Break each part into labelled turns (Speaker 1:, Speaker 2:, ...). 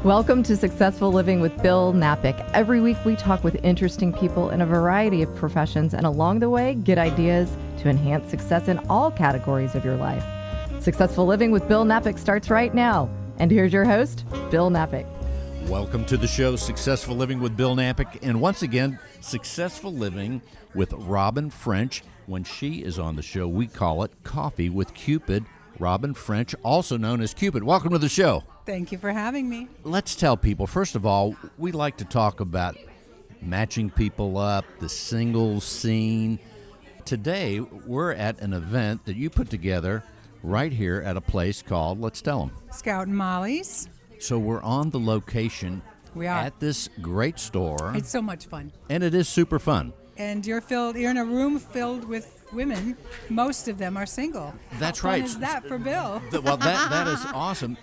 Speaker 1: Welcome to Successful Living with Bill Napick. Every week we talk with interesting people in a variety of professions, and along the way, get ideas to enhance success in all categories of your life. Successful Living with Bill Napick starts right now. And here's your host, Bill Napick.
Speaker 2: Welcome to the show, Successful Living with Bill Napick. And once again, Successful Living with Robin French. When she is on the show, we call it Coffee with Cupid. Robin French, also known as Cupid. Welcome to the show.
Speaker 3: Thank you for having me.
Speaker 2: Let's tell people, first of all, we like to talk about matching people up, the singles scene. Today, we're at an event that you put together right here at a place called, let's tell them.
Speaker 3: Scout and Molly's.
Speaker 2: So we're on the location at this great store.
Speaker 3: It's so much fun.
Speaker 2: And it is super fun.
Speaker 3: And you're in a room filled with women. Most of them are single.
Speaker 2: That's
Speaker 3: How
Speaker 2: right.
Speaker 3: fun is that for Bill?
Speaker 2: Well, that is awesome.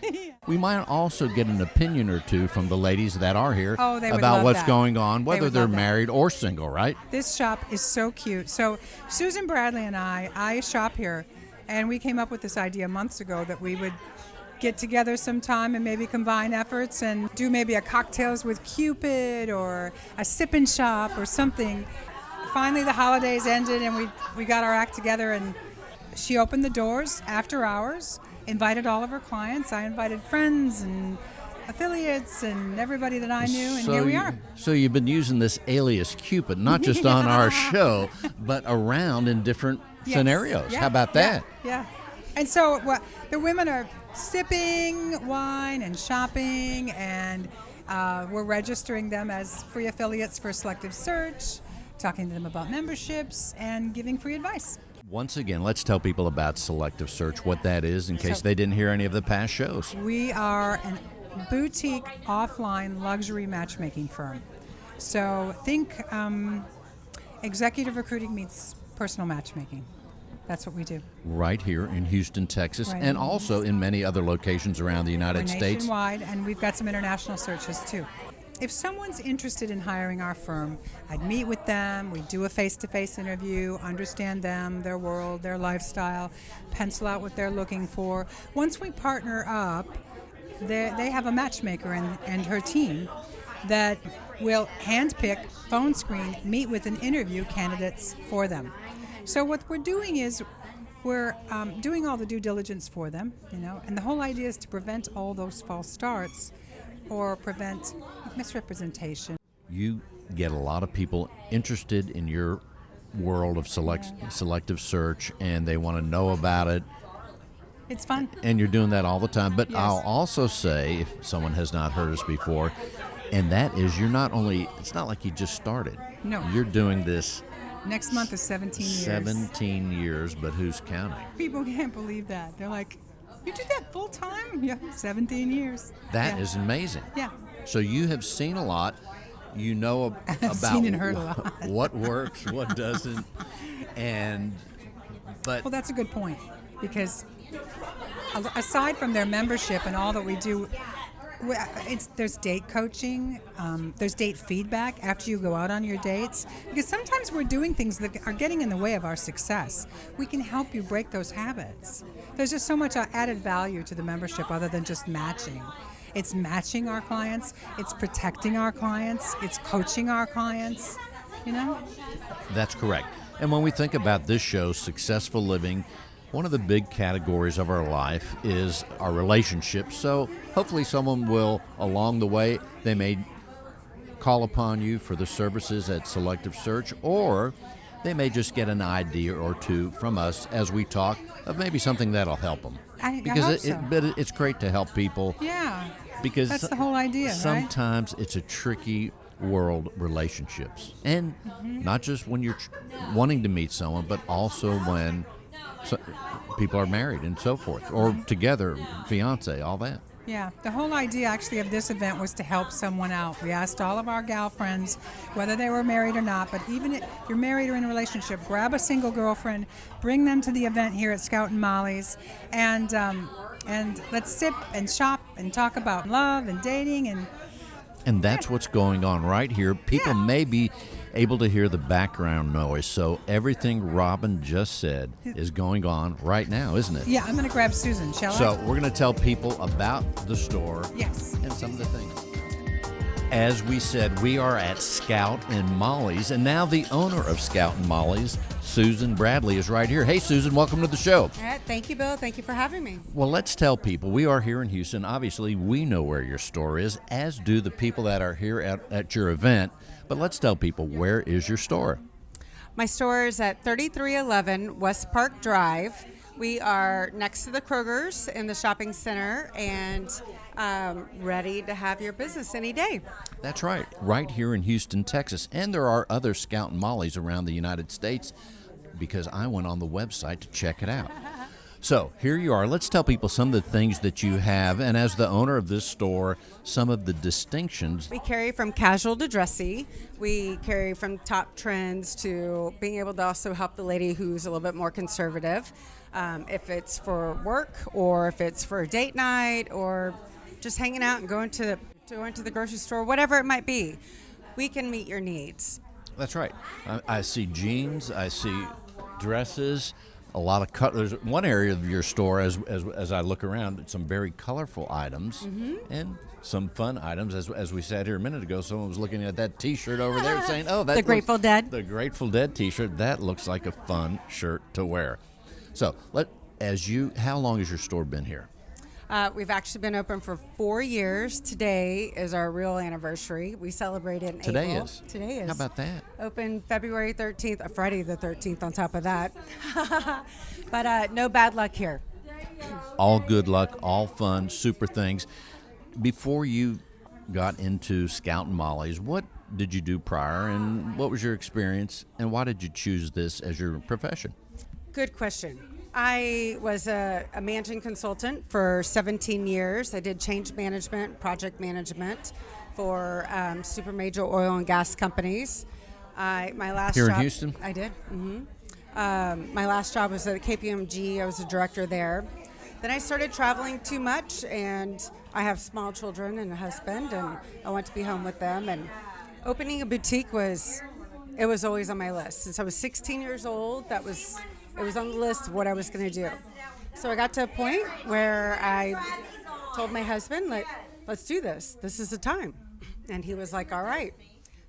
Speaker 2: We might also get an opinion or two from the ladies that are here about what's going on, whether they're married or single, right?
Speaker 3: This shop is so cute. So Susan Bradley and I shop here, and we came up with this idea months ago that we would get together sometime and maybe combine efforts and do maybe a cocktails with Cupid or a sip and shop or something. Finally, the holidays ended and we got our act together, and she opened the doors after hours, invited all of her clients. I invited friends and affiliates and everybody that I knew, and here we are.
Speaker 2: So you've been using this alias Cupid, not just on our show, but around in different scenarios.
Speaker 3: Yeah.
Speaker 2: How about that?
Speaker 3: Yeah. And so the women are sipping wine and shopping, and we're registering them as free affiliates for Selective Search, talking to them about memberships, and giving free advice.
Speaker 2: Once again, let's tell people about Selective Search, what that is, in case they didn't hear any of the past shows.
Speaker 3: We are a boutique offline luxury matchmaking firm. So think executive recruiting meets personal matchmaking. That's what we do.
Speaker 2: Right here in Houston, Texas, and also in many other locations around the United States.
Speaker 3: Nationwide, and we've got some international searches too. If someone's interested in hiring our firm, I'd meet with them. We do a face-to-face interview, understand them, their world, their lifestyle, pencil out what they're looking for. Once we partner up, they have a matchmaker and her team that will handpick, phone screen, meet with and interview candidates for them. So what we're doing is we're doing all the due diligence for them, and the whole idea is to prevent all those false starts or prevent misrepresentation.
Speaker 2: You get a lot of people interested in your world of selective search, and they want to know about it.
Speaker 3: It's fun.
Speaker 2: And you're doing that all the time. But
Speaker 3: yes.
Speaker 2: I'll also say, if someone has not heard us before, and that is it's not like you just started.
Speaker 3: No.
Speaker 2: You're doing this.
Speaker 3: Next month is 17 years.
Speaker 2: 17 years, but who's counting?
Speaker 3: People can't believe that. They're like, you do that full time? Yeah, 17 years.
Speaker 2: That is amazing.
Speaker 3: Yeah.
Speaker 2: So you have seen a lot. You know about
Speaker 3: seen and heard a lot.
Speaker 2: What works, what doesn't,
Speaker 3: Well, that's a good point, because aside from their membership and all that we do, there's date coaching, there's date feedback after you go out on your dates, because sometimes we're doing things that are getting in the way of our success. We can help you break those habits. There's just so much added value to the membership other than just matching. It's matching our clients, it's protecting our clients, it's coaching our clients,
Speaker 2: That's correct. And when we think about this show, Successful Living, one of the big categories of our life is our relationships. So hopefully someone will, along the way, they may call upon you for the services at Selective Search, or they may just get an idea or two from us as we talk of maybe something that'll help them.
Speaker 3: I hope so.
Speaker 2: But it's great to help people.
Speaker 3: Yeah,
Speaker 2: because
Speaker 3: that's the whole idea,
Speaker 2: sometimes it's a tricky world, relationships. And not just when you're wanting to meet someone, but also when people are married and so forth, or together, fiance, all that.
Speaker 3: Yeah, the whole idea actually of this event was to help someone out. We asked all of our gal friends, whether they were married or not, but even if you're married or in a relationship, grab a single girlfriend, bring them to the event here at Scout and Molly's, and let's sip and shop and talk about love and dating and
Speaker 2: And that's what's going on right here. People may be able to hear the background noise. So everything Robin just said is going on right now, isn't it?
Speaker 3: Yeah, I'm going to grab Susan, shall I?
Speaker 2: So we're going to tell people about the store
Speaker 3: Yes.
Speaker 2: and some of the things. As we said, we are at Scout and Molly's, and now the owner of Scout and Molly's, Susan Bradley, is right here. Hey, Susan, welcome to the show.
Speaker 4: All right, thank you, Bill. Thank you for having me.
Speaker 2: Well, let's tell people, we are here in Houston. Obviously, we know where your store is, as do the people that are here at your event. But let's tell people, where is your store?
Speaker 4: My store is at 3311 West Park Drive. We are next to the Kroger's in the shopping center and ready to have your business any day.
Speaker 2: That's right here in Houston, Texas. And there are other Scout and Molly's around the United States because I went on the website to check it out. So here you are. Let's tell people some of the things that you have, and as the owner of this store, some of the distinctions.
Speaker 4: We carry from casual to dressy. We carry from top trends to being able to also help the lady who's a little bit more conservative. If it's for work or if it's for a date night or just hanging out and going to the grocery store, whatever it might be, we can meet your needs.
Speaker 2: That's right. I see jeans. I see dresses. A lot of there's one area of your store as I look around, some very colorful items and some fun items. As we sat here a minute ago, someone was looking at that T-shirt over there saying, "Oh, that's
Speaker 4: the Grateful Dead."
Speaker 2: The Grateful Dead T-shirt. That looks like a fun shirt to wear." So, how long has your store been here?
Speaker 4: We've actually been open for 4 years. Today is our real anniversary. We celebrate it in April. Today is.
Speaker 2: How about that?
Speaker 4: Open February 13th, Friday the 13th on top of that. But no bad luck here.
Speaker 2: All good luck, all fun, super things. Before you got into Scout and Molly's, what did you do prior, and what was your experience, and why did you choose this as your profession?
Speaker 4: Good question. I was a managing consultant for 17 years. I did change management, project management for super major oil and gas companies. My last
Speaker 2: Here
Speaker 4: job,
Speaker 2: in Houston?
Speaker 4: I did. My last job was at KPMG. I was a director there. Then I started traveling too much, and I have small children and a husband, and I want to be home with them. And opening a boutique was always on my list. Since I was 16 years old, it was on the list of what I was going to do. So I got to a point where I told my husband, let's do this. This is the time. And he was like, all right.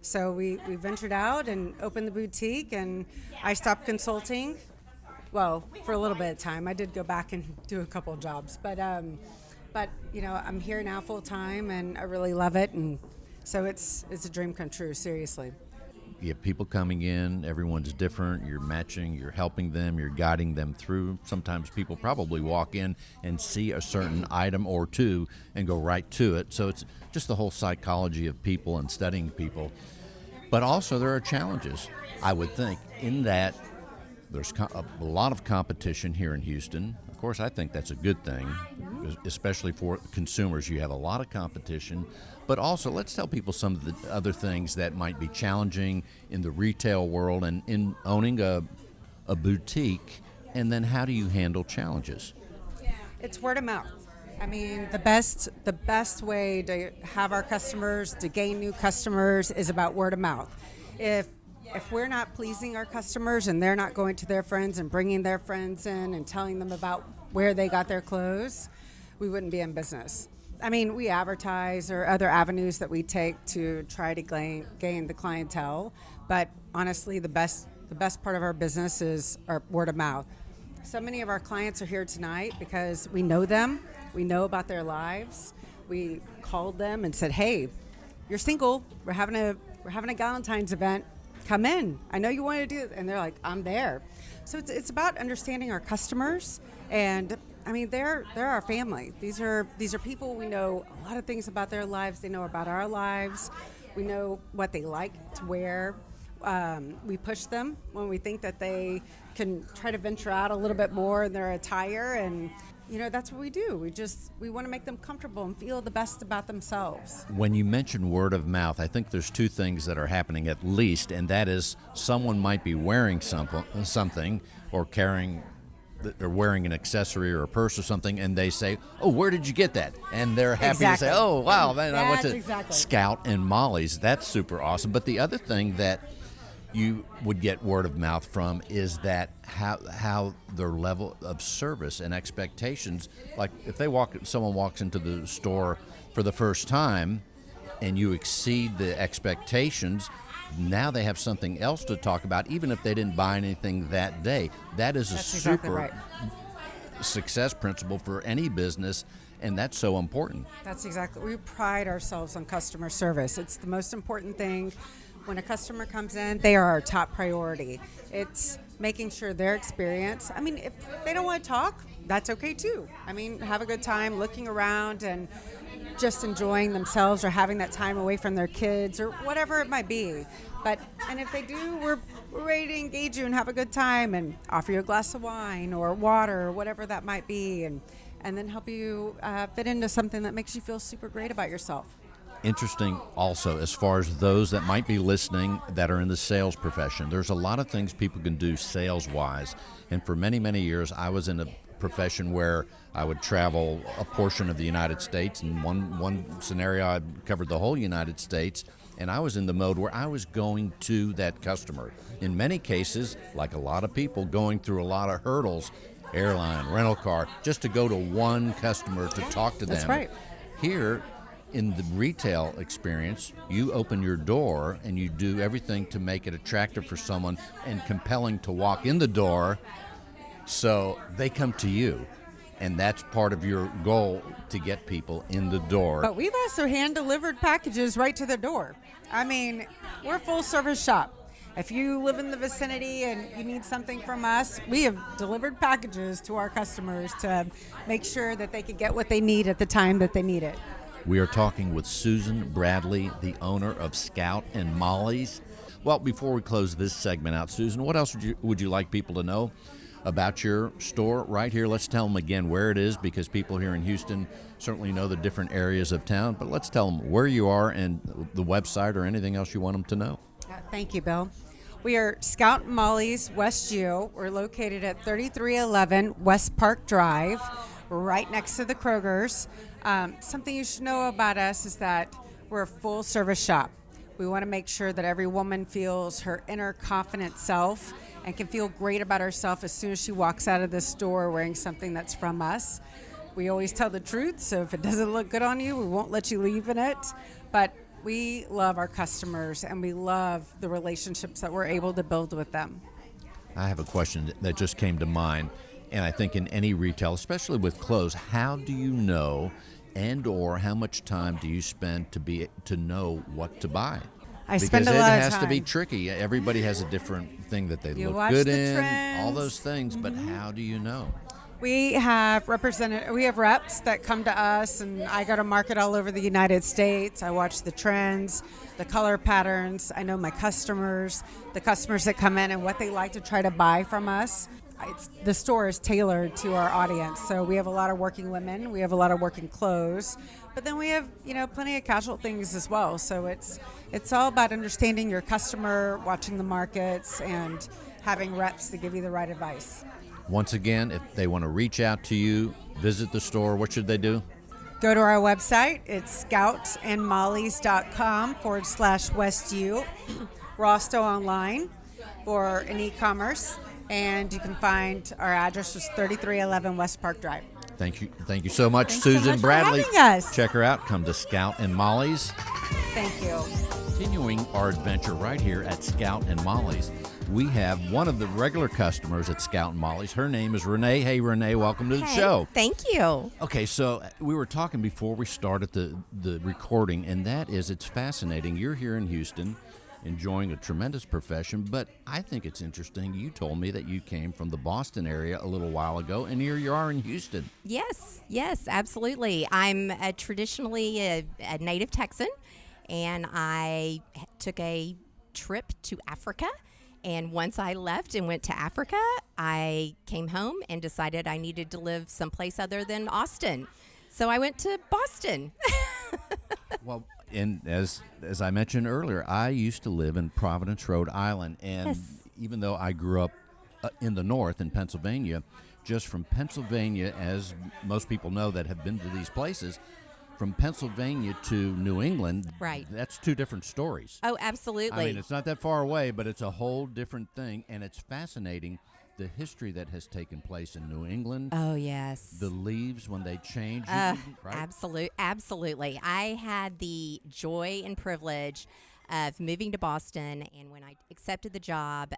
Speaker 4: So we ventured out and opened the boutique, and I stopped consulting. Well, for a little bit of time. I did go back and do a couple of jobs. But I'm here now full time, and I really love it. And so it's a dream come true, seriously.
Speaker 2: You have people coming in, everyone's different, you're matching, you're helping them, you're guiding them through. Sometimes people probably walk in and see a certain item or two and go right to it. So it's just the whole psychology of people and studying people. But also there are challenges, I would think, in that there's a lot of competition here in Houston. Of course, I think that's a good thing, especially for consumers. You have a lot of competition. But also, let's tell people some of the other things that might be challenging in the retail world and in owning a boutique, and then how do you handle challenges?
Speaker 4: It's word of mouth. I mean, the best way to have our customers, to gain new customers, is about word of mouth. If we're not pleasing our customers and they're not going to their friends and bringing their friends in and telling them about where they got their clothes, we wouldn't be in business. I mean, we advertise or other avenues that we take to try to gain the clientele, but honestly, the best part of our business is our word of mouth. So many of our clients are here tonight because we know them, we know about their lives. We called them and said, "Hey, you're single. We're having a Valentine's event. Come in. I know you want to do it," and they're like, "I'm there." So it's about understanding our customers, and I mean, they're our family. These are people we know a lot of things about their lives. They know about our lives. We know what they like to wear. We push them when we think that they can try to venture out a little bit more in their attire, and that's what we do. We want to make them comfortable and feel the best about themselves.
Speaker 2: When you mention word of mouth, I think there's two things that are happening at least, and that is someone might be wearing something or carrying they're wearing an accessory or a purse or something, and they say, "Oh, where did you get that?" And they're happy
Speaker 4: Exactly.
Speaker 2: to say, "Oh, wow, man, I went to
Speaker 4: That's exactly.
Speaker 2: Scout and Molly's." That's super awesome. But the other thing that you would get word of mouth from is that how their level of service and expectations, like if someone walks into the store for the first time and you exceed the expectations, now they have something else to talk about, even if they didn't buy anything that day. That is
Speaker 4: That's
Speaker 2: super
Speaker 4: exactly right.
Speaker 2: success principle for any business, and that's so important.
Speaker 4: That's exactly. We pride ourselves on customer service. It's the most important thing. When a customer comes in, they are our top priority. It's making sure their experience. I mean, if they don't want to talk, that's okay too. I mean, have a good time looking around and just enjoying themselves, or having that time away from their kids, or whatever it might be. And if they do, we're ready to engage you and have a good time and offer you a glass of wine or water or whatever that might be, and then help you fit into something that makes you feel super great about yourself.
Speaker 2: Interesting also, as far as those that might be listening that are in the sales profession, there's a lot of things people can do sales-wise. And for many, many years, I was in a profession where I would travel a portion of the United States. In one scenario, I covered the whole United States, and I was in the mode where I was going to that customer. In many cases, like a lot of people, going through a lot of hurdles, airline, rental car, just to go to one customer to talk to them.
Speaker 4: That's right.
Speaker 2: Here, in the retail experience, you open your door and you do everything to make it attractive for someone and compelling to walk in the door, so they come to you. And that's part of your goal, to get people in the door.
Speaker 4: But we've also hand-delivered packages right to their door. I mean, we're a full-service shop. If you live in the vicinity and you need something from us, we have delivered packages to our customers to make sure that they can get what they need at the time that they need it.
Speaker 2: We are talking with Susan Bradley, the owner of Scout and Molly's. Well, before we close this segment out, Susan, what else would you like people to know about your store right here? Let's tell them again where it is, because people here in Houston certainly know the different areas of town, but let's tell them where you are and the website or anything else you want them to know.
Speaker 4: Thank you, Bill. We are Scout and Molly's West U. We're located at 3311 West Park Drive, right next to the Kroger's. Something you should know about us is that we're a full-service shop. We want to make sure that every woman feels her inner confident self and can feel great about herself as soon as she walks out of the store wearing something that's from us. We always tell the truth, so if it doesn't look good on you, we won't let you leave in it. But we love our customers, and we love the relationships that we're able to build with them.
Speaker 2: I have a question that just came to mind, and I think in any retail, especially with clothes, how do you know and or how much time do you spend to know what to buy?
Speaker 4: I spend a lot of
Speaker 2: Because it has to
Speaker 4: time.
Speaker 2: be tricky. Everybody has a different thing that they
Speaker 4: You
Speaker 2: look
Speaker 4: watch
Speaker 2: good
Speaker 4: the
Speaker 2: in, all
Speaker 4: trends.
Speaker 2: those things, but how do you know?
Speaker 4: We have reps that come to us, and I go to market all over the United States. I watch the trends, the color patterns. I know my customers, the customers that come in and what they like to try to buy from us. The store is tailored to our audience. So we have a lot of working women, we have a lot of working clothes, but then we have, plenty of casual things as well. So it's all about understanding your customer, watching the markets, and having reps to give you the right advice.
Speaker 2: Once again, if they want to reach out to you, visit the store, what should they do?
Speaker 4: Go to our website. It's scoutandmollys.com/WestU. We're also online for an e-commerce, and you can find our address is 3311 West Park Drive.
Speaker 2: Thank you so much,
Speaker 4: Thanks so
Speaker 2: Susan
Speaker 4: much for
Speaker 2: Bradley.
Speaker 4: having us.
Speaker 2: Check her out. Come to Scout and Molly's.
Speaker 4: Thank you.
Speaker 2: Continuing our adventure right here at Scout and Molly's, we have one of the regular customers at Scout and Molly's. Her name is Renee. Hey, Renee, welcome to the show.
Speaker 5: Thank you.
Speaker 2: Okay, so we were talking before we started the recording, and that is, it's fascinating. You're here in Houston enjoying a tremendous profession, but I think it's interesting. You told me that you came from the Boston area a little while ago, and here you are in Houston.
Speaker 5: Yes, absolutely. I'm traditionally a native Texan, and I took a trip to Africa. And once I left and went to Africa, I came home and decided I needed to live someplace other than Austin. So I went to Boston.
Speaker 2: Well, and as I mentioned earlier, I used to live in Providence, Rhode Island, and
Speaker 5: Yes.
Speaker 2: even though I grew up in the north in Pennsylvania, just from Pennsylvania, as most people know that have been to these places, from Pennsylvania to New England,
Speaker 5: Right.
Speaker 2: that's two different stories.
Speaker 5: Oh, absolutely.
Speaker 2: I mean, it's not that far away, but it's a whole different thing, and it's fascinating the history that has taken place in New England.
Speaker 5: Oh, yes.
Speaker 2: The leaves when they change, right?
Speaker 5: Absolutely. I had the joy and privilege of moving to Boston, and when I accepted the job,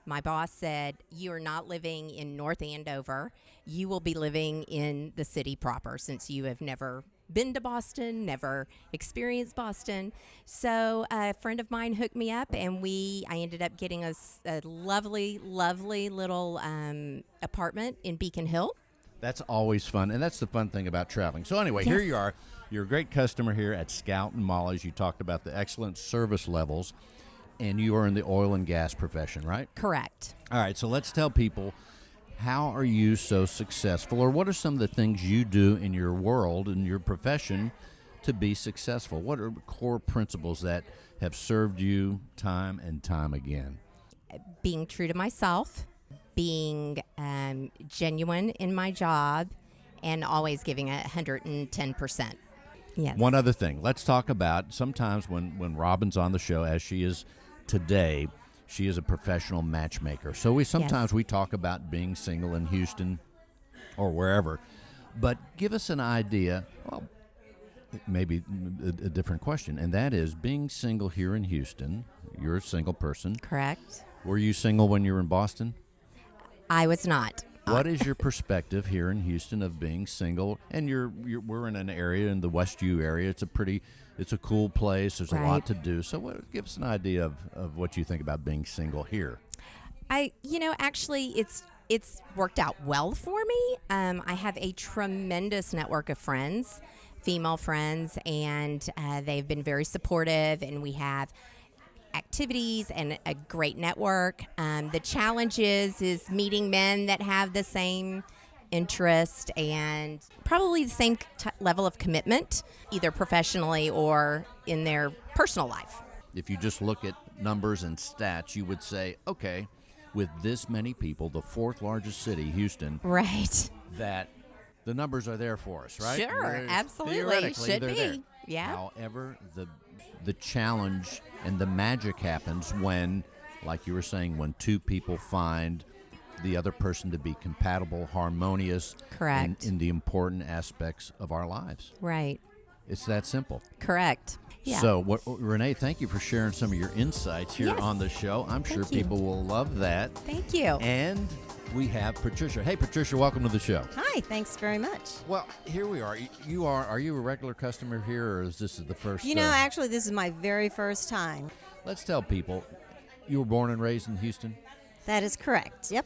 Speaker 5: my boss said, "You are not living in North Andover. You will be living in the city proper, since you have never been to Boston, never experienced Boston." So a friend of mine hooked me up, and I ended up getting a lovely, lovely little apartment in Beacon Hill.
Speaker 2: That's always fun, and that's the fun thing about traveling. So anyway, Here you are. You're a great customer here at Scout and Molly's. You talked about the excellent service levels, and you are in the oil and gas profession, right?
Speaker 5: Correct.
Speaker 2: All right, so let's tell people, how are you so successful, or what are some of the things you do in your world, in your profession, to be successful? What are core principles that have served you time and time again?
Speaker 5: Being true to myself, being genuine in my job, and always giving 110%. Yes.
Speaker 2: One other thing, let's talk about sometimes when Robin's on the show, as she is today, she is a professional matchmaker. So we talk about being single in Houston or wherever. But give us an idea, well, maybe a different question, and that is being single here in Houston. You're a single person.
Speaker 5: Correct.
Speaker 2: Were you single when you were in Boston?
Speaker 5: I was not.
Speaker 2: What is your perspective here in Houston of being single? And we're in an area, in the West U area. It's a cool place. There's a lot to do. So give us an idea of what you think about being single here.
Speaker 5: Actually, it's worked out well for me. I have a tremendous network of friends, female friends, and they've been very supportive, and we have activities and a great network. The challenge is meeting men that have the same interest and probably the same level of commitment, either professionally or in their personal life.
Speaker 2: If you just look at numbers and stats, you would say, okay, with this many people, the fourth largest city, Houston,
Speaker 5: right,
Speaker 2: that the numbers are there for us, right?
Speaker 5: Sure, absolutely.
Speaker 2: Theoretically,
Speaker 5: Should
Speaker 2: they're
Speaker 5: be.
Speaker 2: there.
Speaker 5: Yeah.
Speaker 2: However, the challenge and the magic happens when, like you were saying, when two people find the other person to be compatible, harmonious,
Speaker 5: Correct.
Speaker 2: in the important aspects of our lives.
Speaker 5: Right.
Speaker 2: It's that simple.
Speaker 5: Correct. Yeah.
Speaker 2: So, Renee, thank you for sharing some of your insights here
Speaker 5: Yes.
Speaker 2: on the show. I'm sure
Speaker 5: Thank you.
Speaker 2: people will love that.
Speaker 5: Thank you.
Speaker 2: And we have Patricia. Hey, Patricia, welcome to the show.
Speaker 6: Hi, thanks very much.
Speaker 2: Well, here we are. Are you a regular customer here, or is this the first?
Speaker 6: Actually, this is my very first time.
Speaker 2: Let's tell people, you were born and raised in Houston?
Speaker 6: That is correct. Yep.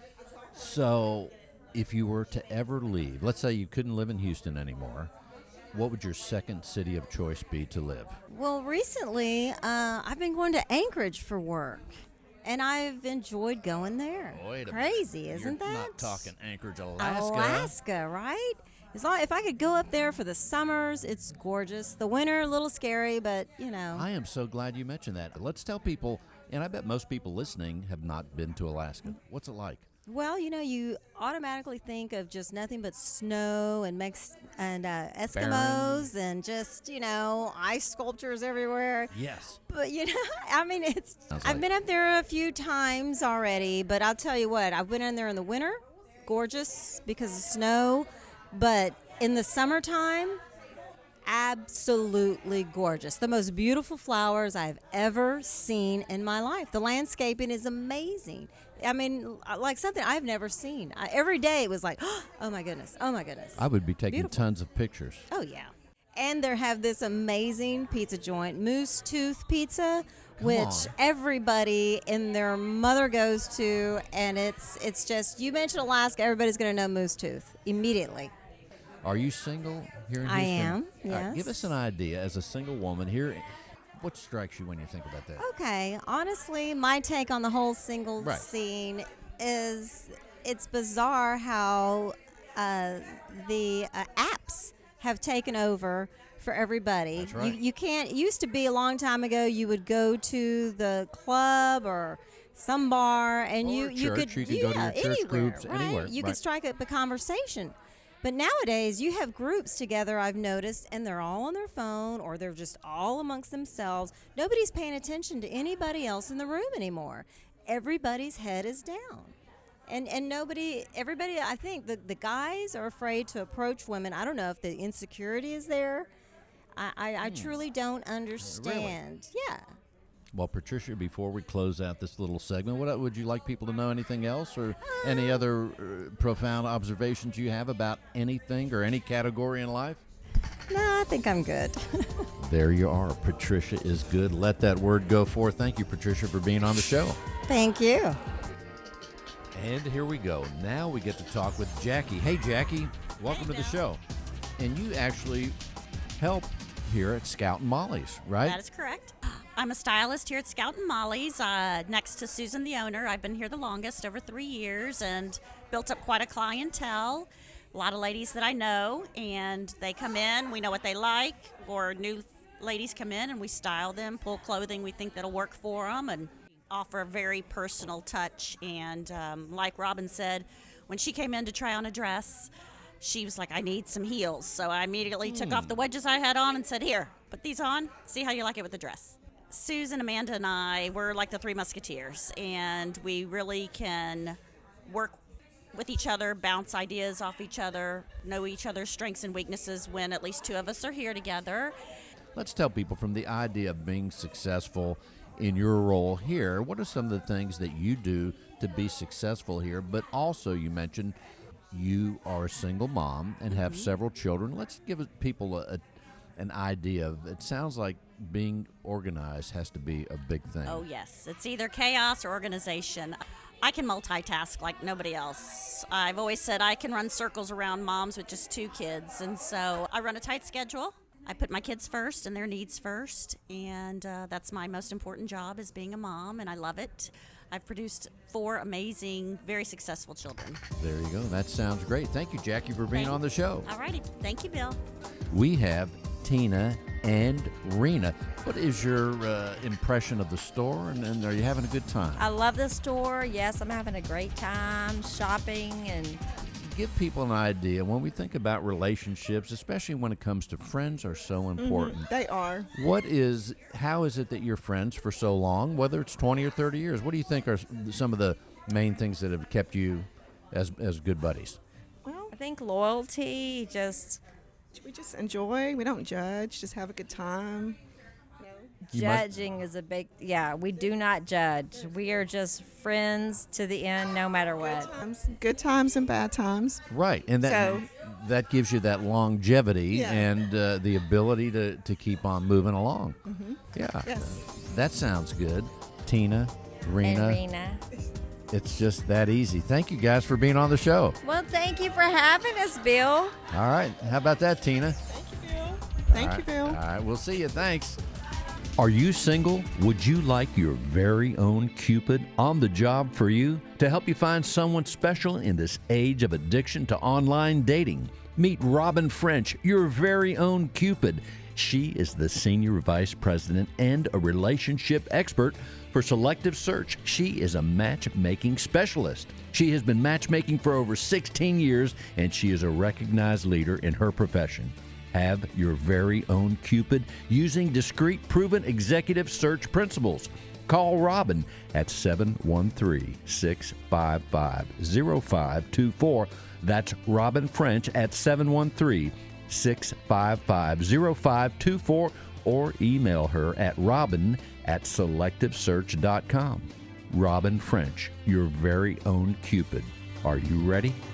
Speaker 2: So, if you were to ever leave, let's say you couldn't live in Houston anymore, what would your second city of choice be to live?
Speaker 6: Well, recently, I've been going to Anchorage for work, and I've enjoyed going there.
Speaker 2: Wait a
Speaker 6: Crazy,
Speaker 2: minute.
Speaker 6: isn't
Speaker 2: You're
Speaker 6: that?
Speaker 2: not talking Anchorage, Alaska.
Speaker 6: Alaska, right? If I could go up there for the summers, it's gorgeous. The winter, a little scary, but,
Speaker 2: I am so glad you mentioned that. Let's tell people, and I bet most people listening have not been to Alaska. What's it like?
Speaker 6: Well, you automatically think of just nothing but snow and Eskimos and just, ice sculptures everywhere.
Speaker 2: Yes.
Speaker 6: But, I've been up there a few times already, but I'll tell you what, I've been in there in the winter, gorgeous because of snow, but in the summertime, absolutely gorgeous. The most beautiful flowers I've ever seen in my life. The landscaping is amazing. Like something I've never seen. Every day it was like, oh my goodness, oh my goodness.
Speaker 2: I would be taking
Speaker 6: Beautiful.
Speaker 2: tons of pictures.
Speaker 6: Oh yeah. And they have this amazing pizza joint, Moose Tooth Pizza, which everybody and their mother goes to, and it's just, you mention Alaska, everybody's going to know Moose Tooth immediately.
Speaker 2: Are you single here in Houston?
Speaker 6: I am,
Speaker 2: All right,
Speaker 6: yes.
Speaker 2: give us an idea as a single woman here. What strikes you when you think about that?
Speaker 6: Okay, honestly, my take on the whole single
Speaker 2: Right.
Speaker 6: scene is it's bizarre how the apps have taken over for everybody.
Speaker 2: That's right.
Speaker 6: You can't. It used to be a long time ago. You would go to the club or some bar, and
Speaker 2: Or
Speaker 6: you
Speaker 2: church.
Speaker 6: could
Speaker 2: You can go to your church
Speaker 6: anywhere,
Speaker 2: groups,
Speaker 6: right?
Speaker 2: anywhere,
Speaker 6: You
Speaker 2: right.
Speaker 6: could strike up a conversation. But nowadays, you have groups together, I've noticed, and they're all on their phone or they're just all amongst themselves. Nobody's paying attention to anybody else in the room anymore. Everybody's head is down. And everybody, I think the guys are afraid to approach women. I don't know if the insecurity is there. I truly don't understand. Yeah.
Speaker 2: Well, Patricia, before we close out this little segment, what would you like people to know? Anything else, or any other profound observations you have about anything or any category in life?
Speaker 6: No, I think I'm good.
Speaker 2: There you are. Patricia is good. Let that word go forth. Thank you, Patricia, for being on the show.
Speaker 6: Thank you.
Speaker 2: And here we go. Now we get to talk with Jackie. Hey, Jackie, welcome to the show. And you actually help here at Scout and Molly's, right?
Speaker 7: That is correct. I'm a stylist here at Scout and Molly's, next to Susan, the owner. I've been here the longest, over 3 years, and built up quite a clientele. A lot of ladies that I know, and they come in, we know what they like, or new ladies come in and we style them, pull clothing we think that'll work for them, and offer a very personal touch. And like Robin said, when she came in to try on a dress, she was like, I need some heels. So I immediately took off the wedges I had on and said, here, put these on, see how you like it with the dress. Susan, Amanda, and I, we're like the Three Musketeers, and we really can work with each other, bounce ideas off each other, know each other's strengths and weaknesses when at least two of us are here together.
Speaker 2: Let's tell people, from the idea of being successful in your role here, what are some of the things that you do to be successful here? But also, you mentioned you are a single mom and have several children. Let's give people an idea of, it sounds like being organized has to be a big thing.
Speaker 7: Oh, yes. It's either chaos or organization. I can multitask like nobody else. I've always said I can run circles around moms with just 2 kids, and so I run a tight schedule. I put my kids first and their needs first, and that's my most important job, is being a mom, and I love it. I've produced 4 amazing, very successful children.
Speaker 2: There you go. That sounds great. Thank you, Jackie, for being on the show.
Speaker 7: All righty. Thank you, Bill.
Speaker 2: We have Tina and Reena. What is your impression of the store, and are you having a good time?
Speaker 8: I love the store. Yes, I'm having a great time shopping. And
Speaker 2: Give people an idea. When we think about relationships, especially when it comes to friends, are so important.
Speaker 9: They are.
Speaker 2: How is it that you're friends for so long, whether it's 20 or 30 years? What do you think are some of the main things that have kept you as good buddies?
Speaker 9: Well,
Speaker 8: I think loyalty,
Speaker 9: we just enjoy. We don't judge. Just have a good time.
Speaker 8: judging is a big, we do not judge. We are just friends to the end, no matter what.
Speaker 9: Good times and bad times.
Speaker 2: Right, and that gives you that longevity and the ability to keep on moving along.
Speaker 9: Mm-hmm.
Speaker 2: Yeah,
Speaker 9: Yes.
Speaker 2: that sounds good. Tina, Reena,
Speaker 8: And Reena.
Speaker 2: it's just that easy. Thank you guys for being on the show.
Speaker 8: Well, thank you for having us, Bill.
Speaker 2: All right, how about that, Tina?
Speaker 9: Thank you, Bill. Thank you, Bill.
Speaker 2: All right, we'll see you. Thanks. Are you single? Would you like your very own Cupid on the job for you to help you find someone special in this age of addiction to online dating? Meet Robin French, your very own Cupid. She is the Senior Vice President and a relationship expert for Selective Search. She is a matchmaking specialist. She has been matchmaking for over 16 years, and she is a recognized leader in her profession. Have your very own Cupid using discreet, proven executive search principles. Call Robin at 713-655-0524. That's Robin French at 713-655-0524, or email her at robin@selectivesearch.com. Robin French, your very own Cupid. Are you ready?